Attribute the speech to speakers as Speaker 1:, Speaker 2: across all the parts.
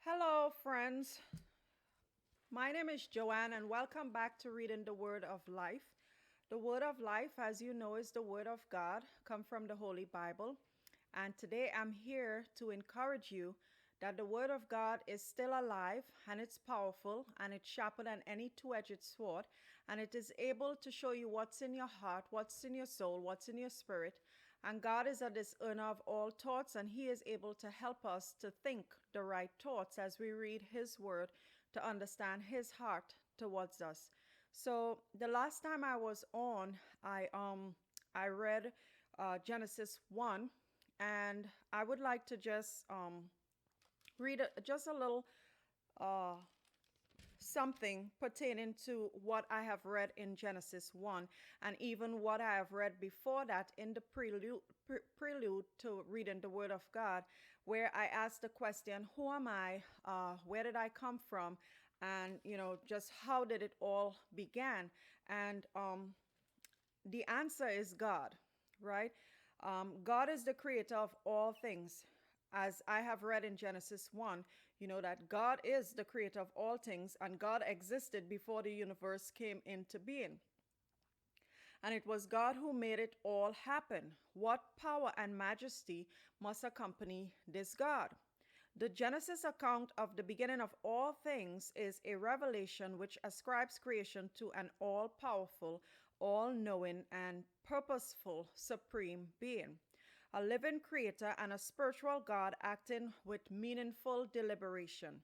Speaker 1: Hello, friends. My name is Joanne, and welcome back to Reading the Word of Life. The Word of Life, as you know, is the Word of God, come from the Holy Bible. And today I'm here to encourage you that the Word of God is still alive and it's powerful and it's sharper than any two-edged sword, and it is able to show you what's in your heart, what's in your soul, what's in your spirit. And God is a discerner of all thoughts, and He is able to help us to think the right thoughts as we read His Word to understand His heart towards us. So the last time I was on, I read Genesis 1, and I would like to just read just a little uh, something pertaining to what I have read in Genesis 1, and even what I have read before that in the prelude to reading the Word of God, where I asked the question, who am I? Where did I come from? And, just how did it all began? And the answer is God, right? God is the creator of all things. As I have read in Genesis 1, you know that God is the creator of all things, and God existed before the universe came into being. And it was God who made it all happen. What power and majesty must accompany this God? The Genesis account of the beginning of all things is a revelation which ascribes creation to an all powerful, all knowing, and purposeful supreme being, a living creator and a spiritual God acting with meaningful deliberation.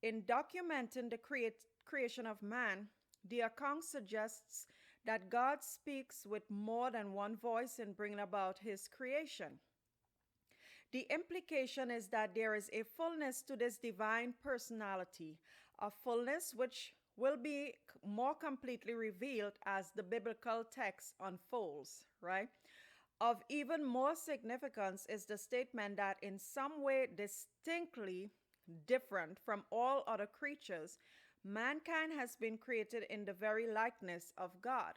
Speaker 1: In documenting the creation of man, the account suggests that God speaks with more than one voice in bringing about his creation. The implication is that there is a fullness to this divine personality, a fullness which will be more completely revealed as the biblical text unfolds, right? Of even more significance is the statement that in some way distinctly different from all other creatures, mankind has been created in the very likeness of God.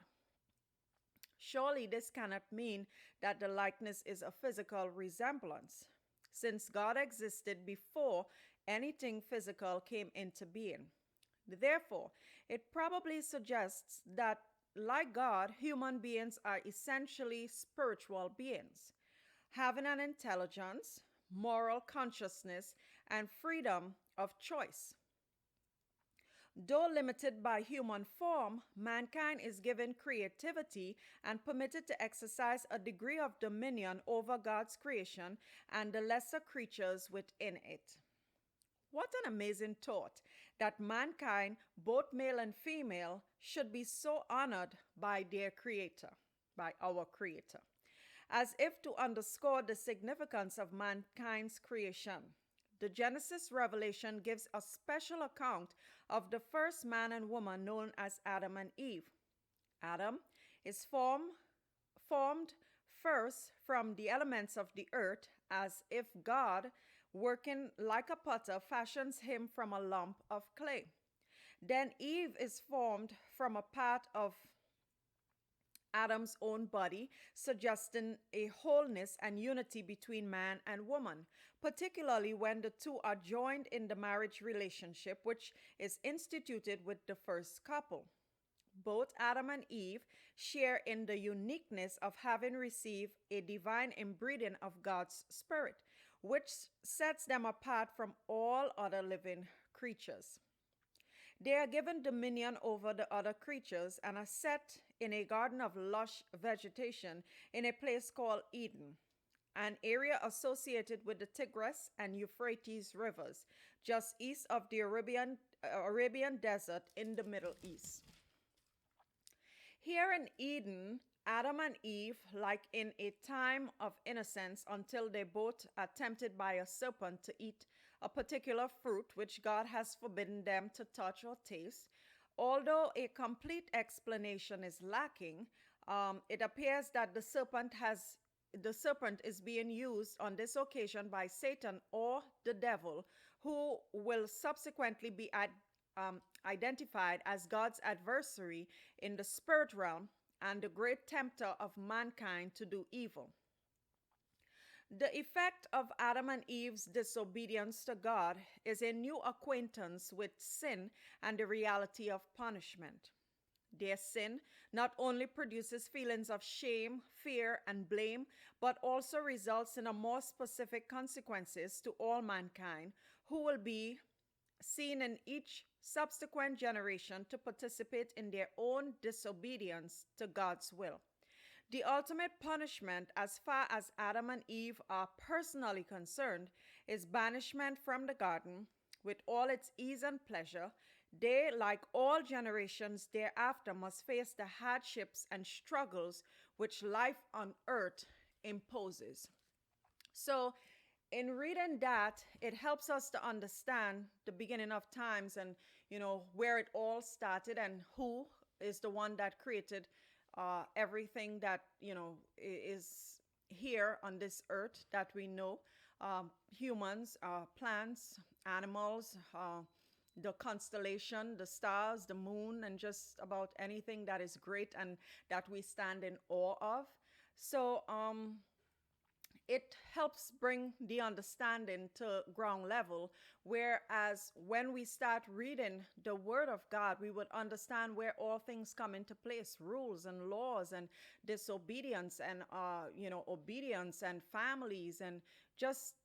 Speaker 1: Surely this cannot mean that the likeness is a physical resemblance, since God existed before anything physical came into being. Therefore, it probably suggests that, like God, human beings are essentially spiritual beings, having an intelligence, moral consciousness, and freedom of choice. Though limited by human form, mankind is given creativity and permitted to exercise a degree of dominion over God's creation and the lesser creatures within it. What an amazing thought that mankind, both male and female, should be so honored by their Creator, by our Creator, as if to underscore the significance of mankind's creation. The Genesis revelation gives a special account of the first man and woman known as Adam and Eve. Adam is formed first from the elements of the earth, as if God, working like a potter, fashions him from a lump of clay. Then Eve is formed from a part of Adam's own body, suggesting a wholeness and unity between man and woman, particularly when the two are joined in the marriage relationship, which is instituted with the first couple. Both Adam and Eve share in the uniqueness of having received a divine inbreeding of God's Spirit, which sets them apart from all other living creatures. They are given dominion over the other creatures and are set in a garden of lush vegetation in a place called Eden, an area associated with the Tigris and Euphrates rivers, just east of the Arabian desert in the Middle East. Here in Eden, Adam and Eve, like in a time of innocence until they both are tempted by a serpent to eat a particular fruit which God has forbidden them to touch or taste. Although a complete explanation is lacking, it appears that the serpent is being used on this occasion by Satan or the devil, who will subsequently be identified as God's adversary in the spirit realm and the great tempter of mankind to do evil. The effect of Adam and Eve's disobedience to God is a new acquaintance with sin and the reality of punishment. Their sin not only produces feelings of shame, fear, and blame, but also results in a more specific consequences to all mankind who will be seen in each subsequent generation to participate in their own disobedience to God's will. The ultimate punishment, as far as Adam and Eve are personally concerned, is banishment from the garden with all its ease and pleasure. They, like all generations thereafter, must face the hardships and struggles which life on earth imposes. So, in reading that, it helps us to understand the beginning of times and, where it all started and who is the one that created everything that, is here on this earth that we know. Humans, plants, animals, the constellation, the stars, the moon, and just about anything that is great and that we stand in awe of. So, it helps bring the understanding to ground level, whereas when we start reading the word of God, we would understand where all things come into place, rules and laws and disobedience and obedience and families and just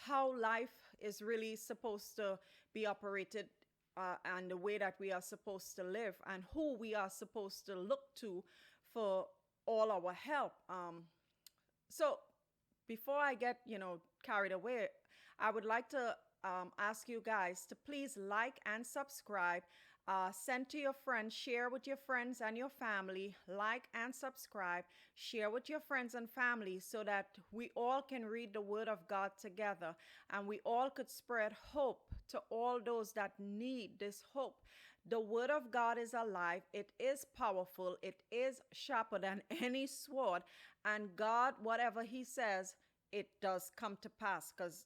Speaker 1: how life is really supposed to be operated, and the way that we are supposed to live and who we are supposed to look to for all our help. So before I get, carried away, I would like to ask you guys to please like and subscribe. Send to your friends, share with your friends and your family, like and subscribe, share with your friends and family so that we all can read the Word of God together and we all could spread hope to all those that need this hope. The Word of God is alive, it is powerful, it is sharper than any sword, and God, whatever He says, it does come to pass because,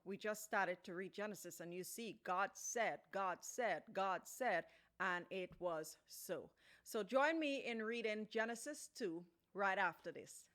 Speaker 1: we just started to read Genesis and you see God said, God said, God said, and it was so. So join me in reading Genesis 2 right after this.